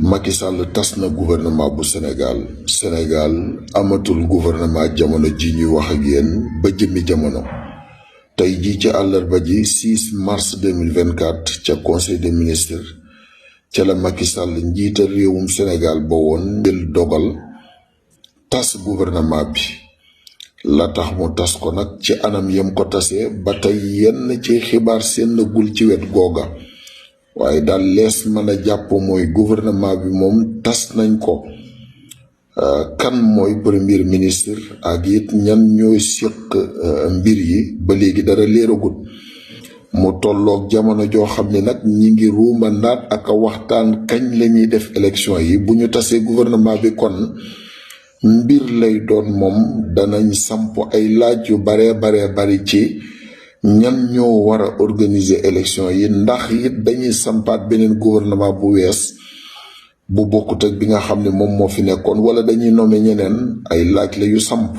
Macky Sall tas na gouvernement bu Sénégal amatul gouvernement jamono ji ñuy wax ak yéen ba jëmmi jamono tey jii ci àllarba ji 6 mars 2024 ca conseil des ministres ca la Macky Sall njiital réewum Sénégal ba woon jël dogal tas gouvernement bi la tax mu tas ko nag ci anam yam ko tasee ba tey yenn ci xibaar seen gul ci wet googa waaye daal lees mën a jàpp mooy gouvernement bi moom tas nañ ko kan mooy premier ministre ak it ñan ñooy séq mbir yi ba léegi dara leeragut mu tolloog jamono joo xam ne nag ñi ngi ruuma naat ak a waxtaan kañ la ñuy def élection yi bu ñu tasee gouvernement bi kon mbir lay doon moom danañ samp ay laaj yu bari ci ñan ñoo war a organiser élection yi ndax it dañuy sampaat beneen gouvernement bu wees bu bokkut ak bi nga xam ne moom moo fi nekkoon wala dañuy nommer ñeneen ay laaj la yu samp